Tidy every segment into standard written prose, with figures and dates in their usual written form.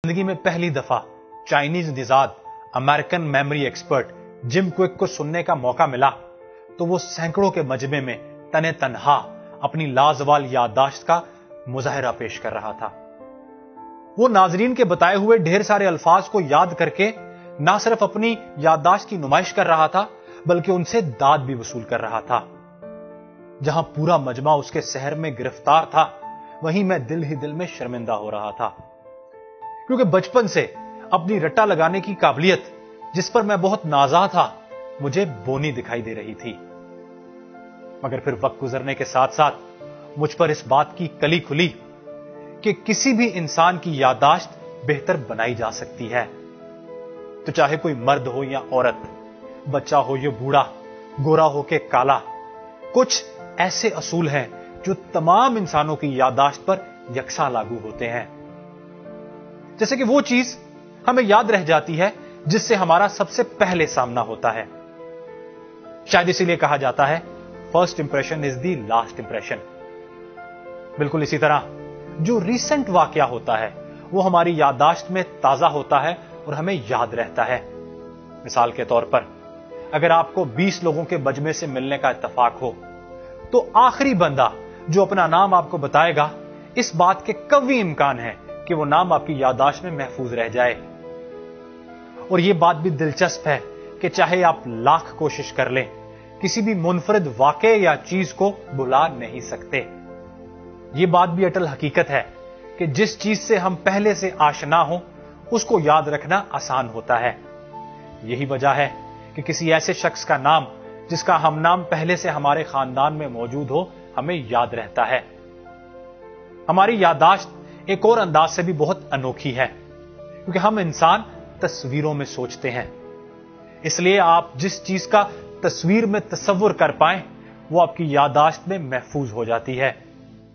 زندگی میں پہلی دفعہ چائنیز نژاد امریکن میموری ایکسپرٹ جم کوئک کو سننے کا موقع ملا تو وہ سینکڑوں کے مجمع میں تنے تنہا اپنی لازوال یادداشت کا مظاہرہ پیش کر رہا تھا۔ وہ ناظرین کے بتائے ہوئے ڈھیر سارے الفاظ کو یاد کر کے نہ صرف اپنی یادداشت کی نمائش کر رہا تھا بلکہ ان سے داد بھی وصول کر رہا تھا۔ جہاں پورا مجمع اس کے سحر میں گرفتار تھا وہیں میں دل ہی دل میں شرمندہ ہو رہا تھا، کیونکہ بچپن سے اپنی رٹا لگانے کی قابلیت جس پر میں بہت نازا تھا مجھے بونی دکھائی دے رہی تھی۔ مگر پھر وقت گزرنے کے ساتھ ساتھ مجھ پر اس بات کی کلی کھلی کہ کسی بھی انسان کی یادداشت بہتر بنائی جا سکتی ہے، تو چاہے کوئی مرد ہو یا عورت، بچہ ہو یا بوڑھا، گورا ہو کہ کالا، کچھ ایسے اصول ہیں جو تمام انسانوں کی یادداشت پر یکساں لاگو ہوتے ہیں۔ جیسے کہ وہ چیز ہمیں یاد رہ جاتی ہے جس سے ہمارا سب سے پہلے سامنا ہوتا ہے۔ شاید اسی لیے کہا جاتا ہے first impression is the last impression. بالکل اسی طرح جو ریسنٹ واقعہ ہوتا ہے وہ ہماری یادداشت میں تازہ ہوتا ہے اور ہمیں یاد رہتا ہے۔ مثال کے طور پر اگر آپ کو 20 لوگوں کے مجمع سے ملنے کا اتفاق ہو تو آخری بندہ جو اپنا نام آپ کو بتائے گا اس بات کے قوی امکان ہے کہ وہ نام آپ کی یادداشت میں محفوظ رہ جائے۔ اور یہ بات بھی دلچسپ ہے کہ چاہے آپ لاکھ کوشش کر لیں کسی بھی منفرد واقعے یا چیز کو بھلا نہیں سکتے۔ یہ بات بھی اٹل حقیقت ہے کہ جس چیز سے ہم پہلے سے آشنا ہوں اس کو یاد رکھنا آسان ہوتا ہے۔ یہی وجہ ہے کہ کسی ایسے شخص کا نام جس کا ہم نام پہلے سے ہمارے خاندان میں موجود ہو ہمیں یاد رہتا ہے۔ ہماری یادداشت ایک اور انداز سے بھی بہت انوکھی ہے، کیونکہ ہم انسان تصویروں میں سوچتے ہیں، اس لیے آپ جس چیز کا تصویر میں تصور کر پائیں وہ آپ کی یادداشت میں محفوظ ہو جاتی ہے۔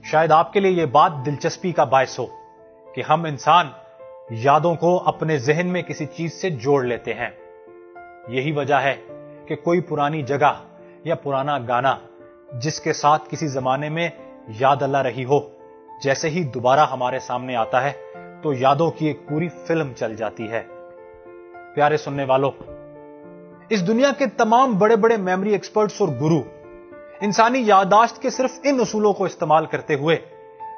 شاید آپ کے لیے یہ بات دلچسپی کا باعث ہو کہ ہم انسان یادوں کو اپنے ذہن میں کسی چیز سے جوڑ لیتے ہیں۔ یہی وجہ ہے کہ کوئی پرانی جگہ یا پرانا گانا جس کے ساتھ کسی زمانے میں یاد اللہ رہی ہو جیسے ہی دوبارہ ہمارے سامنے آتا ہے تو یادوں کی ایک پوری فلم چل جاتی ہے۔ پیارے سننے والوں، اس دنیا کے تمام بڑے بڑے میموری ایکسپرٹس اور گرو انسانی یادداشت کے صرف ان اصولوں کو استعمال کرتے ہوئے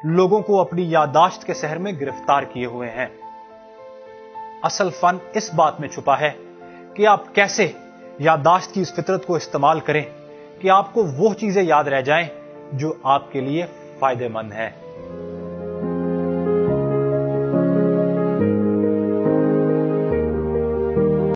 لوگوں کو اپنی یادداشت کے سحر میں گرفتار کیے ہوئے ہیں۔ اصل فن اس بات میں چھپا ہے کہ آپ کیسے یادداشت کی اس فطرت کو استعمال کریں کہ آپ کو وہ چیزیں یاد رہ جائیں جو آپ کے لیے فائدہ مند ہیں۔